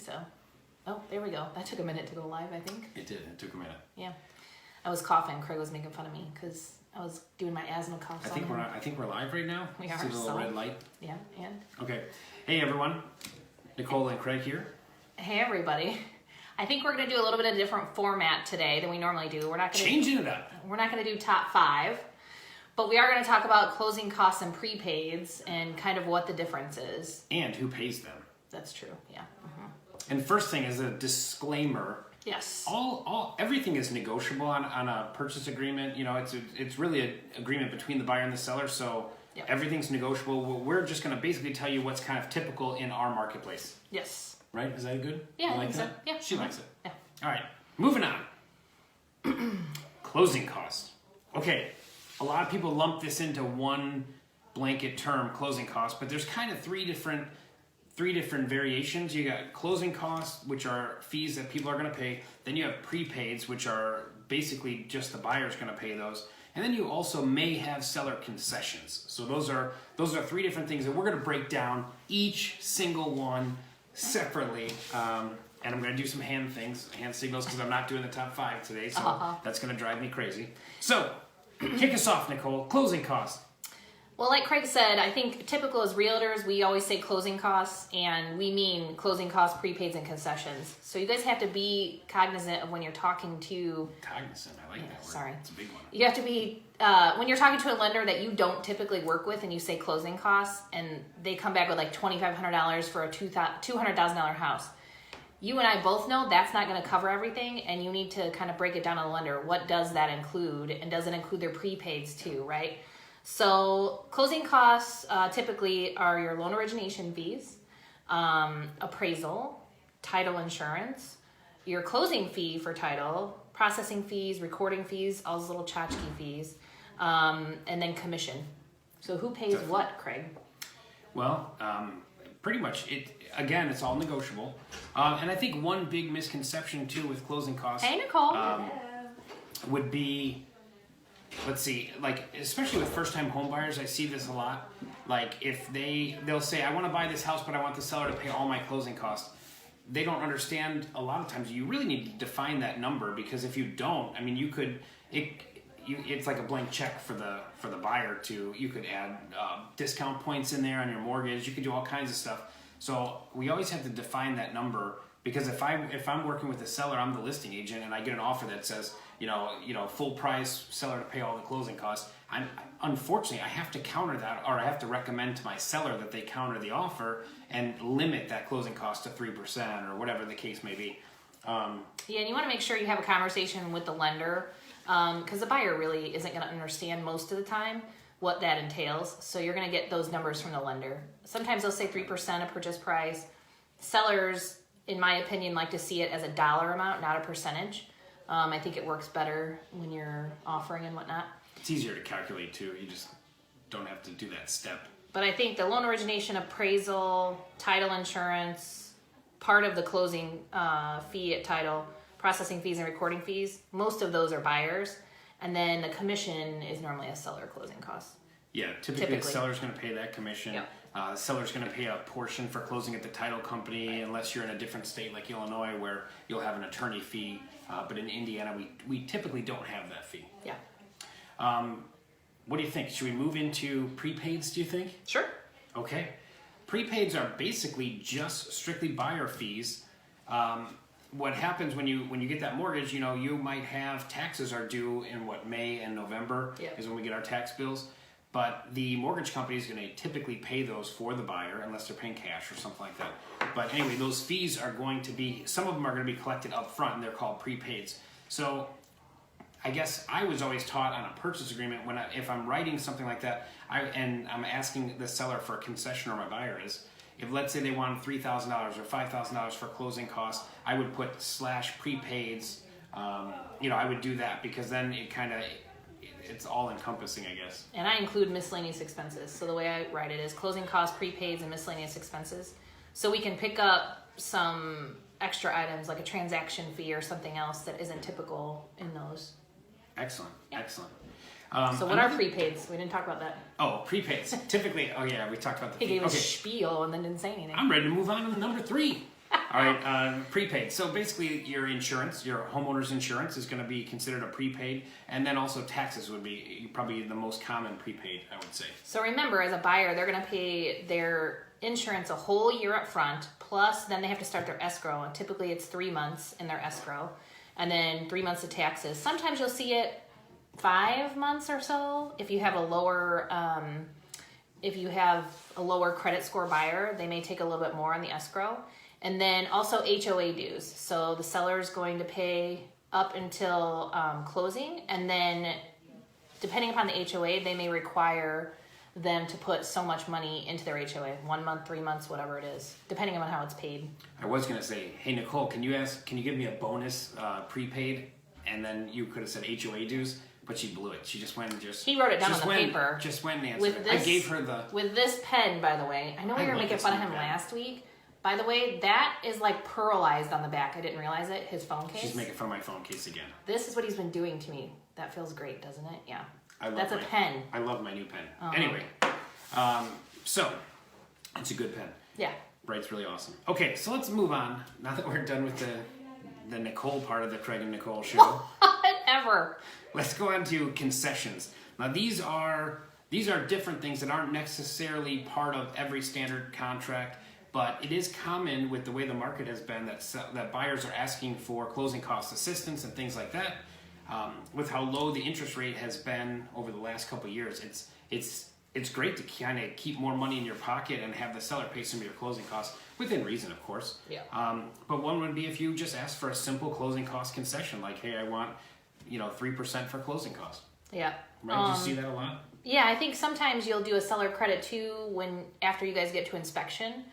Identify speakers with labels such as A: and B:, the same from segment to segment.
A: so. Oh, there we go. That took a minute to go live, I think.
B: It did. It took a minute.
A: Yeah. I was coughing. Craig was making fun of me because I was doing my asthma cough.
B: I think we're live right now.
A: We are.
B: See the little red light?
A: Yeah, and?
B: Okay. Hey, everyone. Nicole and Craig here.
A: Hey, everybody. I think we're going to do a little bit of a different format today than we normally do. We're not going to
B: changing it up.
A: We're not going to do top 5, but we are going to talk about closing costs and prepaids and kind of what the difference is.
B: And who pays them. That's
A: true. Yeah. Mm-hmm.
B: And first thing is a disclaimer.
A: Yes.
B: Everything is negotiable on a purchase agreement. You know, it's really an agreement between the buyer and the seller. So yep. Everything's negotiable. We're just going to basically tell you what's kind of typical in our marketplace.
A: Yes.
B: Right? Is that good?
A: Yeah,
B: you like
A: I think
B: that?
A: so. Yeah.
B: She likes it.
A: Yeah.
B: All right. Moving on. Closing costs. Okay. A lot of people lump this into one blanket term, closing costs, but there's kind of three different variations. You got closing costs, which are fees that people are going to pay. Then you have prepaids, which are basically just the buyer's going to pay those. And then you also may have seller concessions. So those are three different things that we're going to break down each single one separately. And I'm going to do some hand signals, because I'm not doing the top 5 today. So that's going to drive me crazy. So kick us off, Nicole. Closing costs.
A: Well, like Craig said, I think typical as realtors, we always say closing costs, and we mean closing costs, prepaids, and concessions. So you guys have to be cognizant of when you're talking to...
B: Cognizant, I like that word.
A: Sorry.
B: It's a big one.
A: You have to be, when you're talking to a lender that you don't typically work with and you say closing costs, and they come back with like $2,500 for a $200,000 house. You and I both know that's not going to cover everything, and you need to kind of break it down to the lender. What does that include? And does it include their prepaids too, right? So closing costs typically are your loan origination fees, appraisal, title insurance, your closing fee for title, processing fees, recording fees, all those little tchotchke fees, and then commission. So who pays what, Craig?
B: Well, pretty much it's all negotiable. And I think one big misconception too with closing costs.
A: Hey, Nicole.
B: Would be, let's see, like, especially with first-time home buyers, I see this a lot. Like, if they'll say, I want to buy this house, but I want the seller to pay all my closing costs. They don't understand, a lot of times, you really need to define that number, because if you don't, I mean, it's like a blank check for the buyer you could add discount points in there on your mortgage. You could do all kinds of stuff. So we always have to define that number, because if I'm working with a seller, I'm the listing agent, and I get an offer that says, you know, full price, seller to pay all the closing costs. Unfortunately, I have to counter that, or I have to recommend to my seller that they counter the offer and limit that closing cost to 3% or whatever the case may be.
A: Yeah, and you want to make sure you have a conversation with the lender, because the buyer really isn't going to understand most of the time what that entails. So you're going to get those numbers from the lender. Sometimes they'll say 3% of purchase price. Sellers, in my opinion, like to see it as a dollar amount, not a percentage. I think it works better when you're offering and whatnot.
B: It's easier to calculate too. You just don't have to do that step.
A: But I think the loan origination, appraisal, title insurance, part of the closing fee at title, processing fees and recording fees, most of those are buyers. And then the commission is normally a seller closing cost.
B: Yeah, typically. The seller's going to pay that commission.
A: Yep.
B: The seller's going to pay a portion for closing at the title company, unless you're in a different state like Illinois, where you'll have an attorney fee. But in Indiana, we typically don't have that fee.
A: Yeah.
B: What do you think? Should we move into prepaids, do you think?
A: Sure.
B: Okay. Prepaids are basically just strictly buyer fees. What happens when you get that mortgage, you know, you might have taxes are due in May and November is when we get our tax bills. But the mortgage company is going to typically pay those for the buyer, unless they're paying cash or something like that. But anyway, those fees are going to be, some of them are going to be collected up front, and they're called prepaids. So I guess I was always taught on a purchase agreement, if I'm writing something like that, and I'm asking the seller for a concession, or my buyer is, if let's say they wanted $3,000 or $5,000 for closing costs, I would put /prepaids. I would do that, because then it's all encompassing, I guess.
A: And I include miscellaneous expenses. So the way I write it is closing costs, prepaids, and miscellaneous expenses. So we can pick up some extra items like a transaction fee or something else that isn't typical in those.
B: Excellent.
A: Yeah.
B: Excellent.
A: So what are prepaids? We didn't talk about that.
B: Oh, prepaids. Typically, we talked about the
A: He
B: fee.
A: gave a spiel and then didn't say anything.
B: I'm ready to move on to number 3. All right, prepaid. So basically, your insurance, your homeowner's insurance, is going to be considered a prepaid, and then also taxes would be probably the most common prepaid, I would say.
A: So remember, as a buyer, they're going to pay their insurance a whole year up front, plus then they have to start their escrow. And typically, it's 3 months in their escrow, and then 3 months of taxes. Sometimes you'll see it 5 months or so if you have a lower. If you have a lower credit score buyer, they may take a little bit more on the escrow. And then also HOA dues. So the seller is going to pay up until closing, and then depending upon the HOA, they may require them to put so much money into their HOA, 1 month, 3 months, whatever it is, depending on how it's paid.
B: I was going to say, hey Nicole, can you give me a bonus prepaid? And then you could have said HOA dues, but she blew it. She just went and just...
A: He wrote it down on the paper.
B: Just went and answered it. I gave her the...
A: With this pen, by the way, I know we were making fun of him last week. By the way, that is like pearlized on the back. I didn't realize it. His phone case.
B: She's making fun of my phone case again.
A: This is what he's been doing to me. That feels great, doesn't it? Yeah.
B: That's
A: a pen.
B: I love my new pen. Anyway, so it's a good pen.
A: Yeah.
B: Writes really awesome. Okay, so let's move on. Now that we're done with the Nicole part of the Craig and Nicole show.
A: Whatever.
B: Let's go on to concessions. Now these are different things that aren't necessarily part of every standard contract. But it is common with the way the market has been that buyers are asking for closing cost assistance and things like that. With how low the interest rate has been over the last couple of years, it's great to kind of keep more money in your pocket and have the seller pay some of your closing costs within reason, of course.
A: Yeah.
B: But one would be if you just ask for a simple closing cost concession, like, hey, I want 3% for closing costs.
A: Yeah.
B: Right? Do you see that a lot?
A: Yeah, I think sometimes you'll do a seller credit too after you guys get to inspection.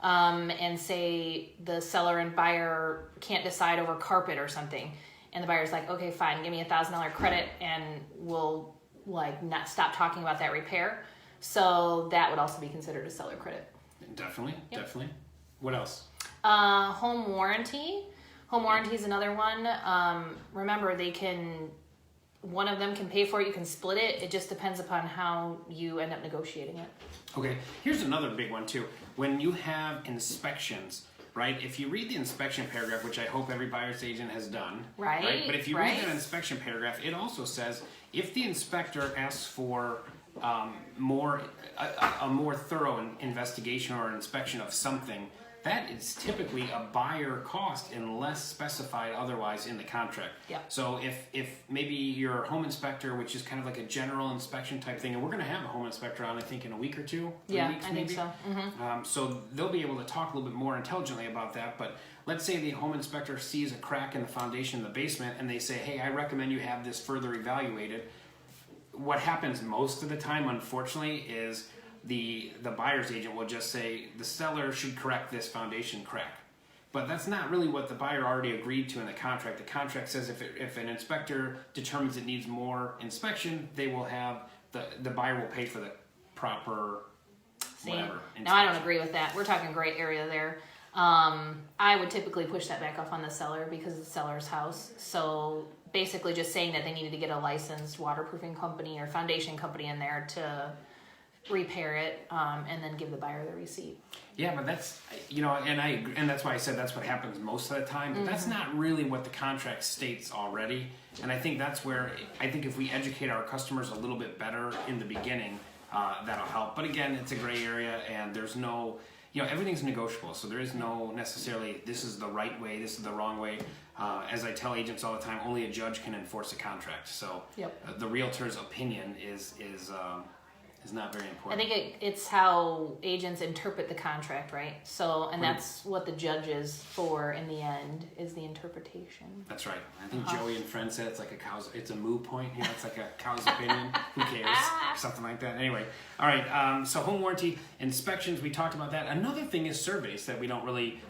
A: And say the seller and buyer can't decide over carpet or something, and the buyer's like, okay, fine, give me $1,000 credit, and we'll not stop talking about that repair. So that would also be considered a seller credit.
B: Definitely, definitely. What else?
A: Home warranty. Home warranty is another one. Remember, one of them can pay for it. You can split it. It just depends upon how you end up negotiating it.
B: Okay, here's another big one too. When you have inspections, right? If you read the inspection paragraph, which I hope every buyer's agent has done, right? But if you read that inspection paragraph, it also says if the inspector asks for a more thorough investigation or inspection of something, that is typically a buyer cost unless specified otherwise in the contract.
A: Yeah.
B: So if maybe your home inspector, which is kind of like a general inspection type thing, and we're going to have a home inspector on, I think, in a week or two. 3 weeks,
A: I
B: maybe.
A: think so. Mm-hmm.
B: So they'll be able to talk a little bit more intelligently about that. But let's say the home inspector sees a crack in the foundation in the basement, and they say, hey, I recommend you have this further evaluated. What happens most of the time, unfortunately, is the buyer's agent will just say the seller should correct this foundation crack. But that's not really what the buyer already agreed to in the contract. The contract says if an inspector determines it needs more inspection, they will have the buyer will pay for the proper whatever.
A: Now I don't agree with that. We're talking gray area there. I would typically push that back off on the seller because it's the seller's house. So basically just saying that they needed to get a licensed waterproofing company or foundation company in there to repair it, and then give the buyer the receipt.
B: Yeah, but that's, and that's why I said that's what happens most of the time, but that's not really what the contract states already. And I think that's where, if we educate our customers a little bit better in the beginning, that'll help. But again, it's a gray area, and there's no, everything's negotiable. So there is no necessarily, this is the right way, this is the wrong way. As I tell agents all the time, only a judge can enforce a contract. So the realtor's opinion is not very important.
A: I think it's how agents interpret the contract, right? So, and that's what the judge is for in the end, is the interpretation.
B: That's right. I think Joey and Friends said it's a moot point. It's like a cow's opinion. Who cares? Something like that. Anyway, all right. So home warranty, inspections, we talked about that. Another thing is surveys that we don't really...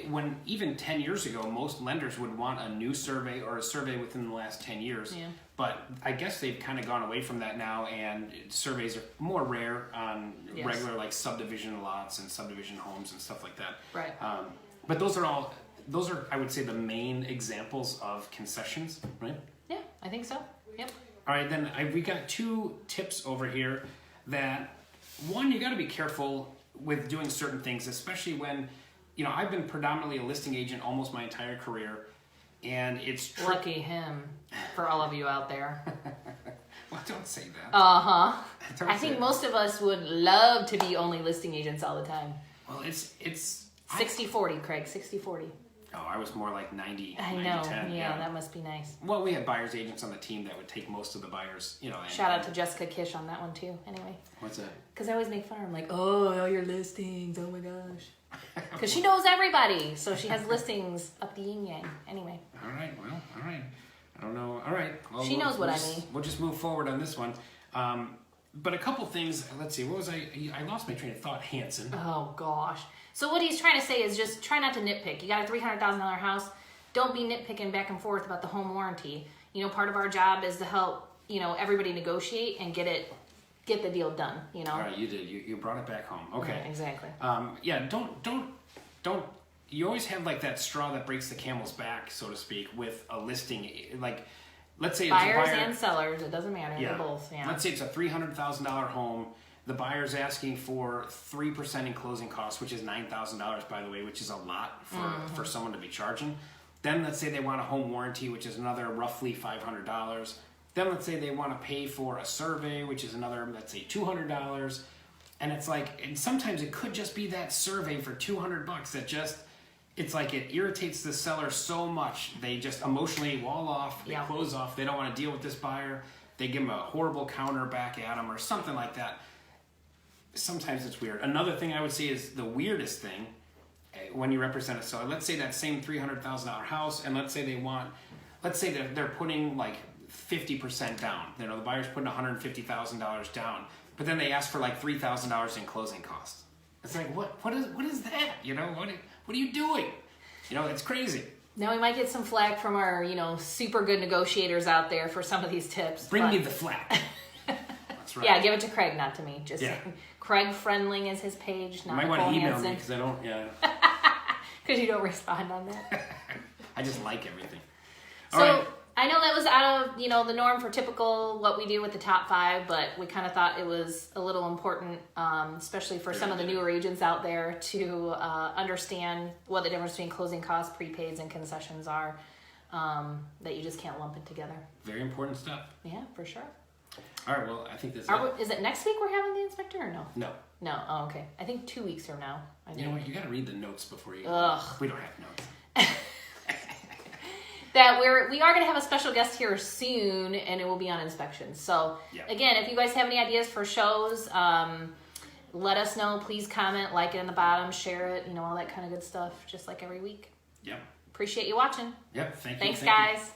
B: when even 10 years ago, most lenders would want a new survey or a survey within the last 10 years. Yeah. But I guess they've kind of gone away from that now, and surveys are more rare on regular like subdivision lots and subdivision homes and stuff like that.
A: Right.
B: But those are I would say the main examples of concessions, right?
A: Yeah, I think so. Yep.
B: All right, then we got 2 tips over here that, one, you got to be careful with doing certain things, especially when I've been predominantly a listing agent almost my entire career, and it's
A: lucky him for all of you out there.
B: Well, don't say that.
A: I think most of us would love to be only listing agents all the time.
B: Well, it's
A: 60-40, Craig, 60-40.
B: Oh, I was more like 90,
A: I
B: 90
A: know,
B: 10.
A: yeah, that must be nice.
B: Well, we had buyers agents on the team that would take most of the buyers,
A: Shout out to Jessica Kish on that one too, anyway.
B: What's that?
A: Because I always make fun of her. I'm like, oh, all your listings, oh my gosh. Because she knows everybody, so she has listings up the yin-yang. Anyway.
B: All right, I don't know. All right. Well,
A: she knows what I mean.
B: We'll just move forward on this one. But a couple things, let's see, what was I lost my train of thought, Hanson.
A: Oh gosh. So what he's trying to say is just try not to nitpick. You got a $300,000 house, don't be nitpicking back and forth about the home warranty. Part of our job is to help, everybody negotiate and get the deal done,
B: All right, you did. You brought it back home. Okay.
A: Yeah, exactly.
B: Yeah, don't, you always have like that straw that breaks the camel's back, so to speak, with a listing. Like, let's say
A: buyers
B: it's a buyer,
A: and sellers, it doesn't matter. Yeah. They're both, yeah.
B: Let's say it's a $300,000 home. The buyer's asking for 3% in closing costs, which is $9,000, by the way, which is a lot for someone to be charging. Then let's say they want a home warranty, which is another roughly $500. Then let's say they want to pay for a survey, which is another, let's say $200. And it's like, and sometimes it could just be that survey for $200 that just, it's like it irritates the seller so much. They just emotionally wall off, they close off, they don't want to deal with this buyer. They give them a horrible counter back at them or something like that. Sometimes it's weird. Another thing I would say is the weirdest thing when you represent a seller. Let's say that same $300,000 house, and let's say they're putting like 50% down. The buyer's putting $150,000 down, but then they ask for like $3,000 in closing costs. It's like what is that? What are you doing? It's crazy.
A: Now we might get some flack from our super good negotiators out there for some of these tips.
B: Bring me the flack. That's right.
A: Yeah, give it to Craig, not to me. Just saying. Craig Friendling is his page, not
B: you might
A: Nicole
B: want to email
A: Hansen.
B: me because I don't. Yeah.
A: Because you don't respond on that.
B: I just like everything.
A: So all right. I know that was out of the norm for typical what we do with the top 5, but we kind of thought it was a little important, especially for some of the newer agents out there, to understand what the difference between closing costs, prepaids, and concessions are. That you just can't lump it together.
B: Very important stuff.
A: Yeah, for sure.
B: All right, well, I think this
A: is it next week we're having the inspector or no?
B: No.
A: No, oh, okay. I think 2 weeks from now.
B: You know what? You got to read the notes before you.
A: Ugh.
B: We don't have notes.
A: That we are going to have a special guest here soon, and it will be on inspections. So, Again, if you guys have any ideas for shows, let us know. Please comment, like it in the bottom, share it, all that kind of good stuff, just like every week.
B: Yep.
A: Appreciate you watching.
B: Yep, thank you.
A: Thanks, guys.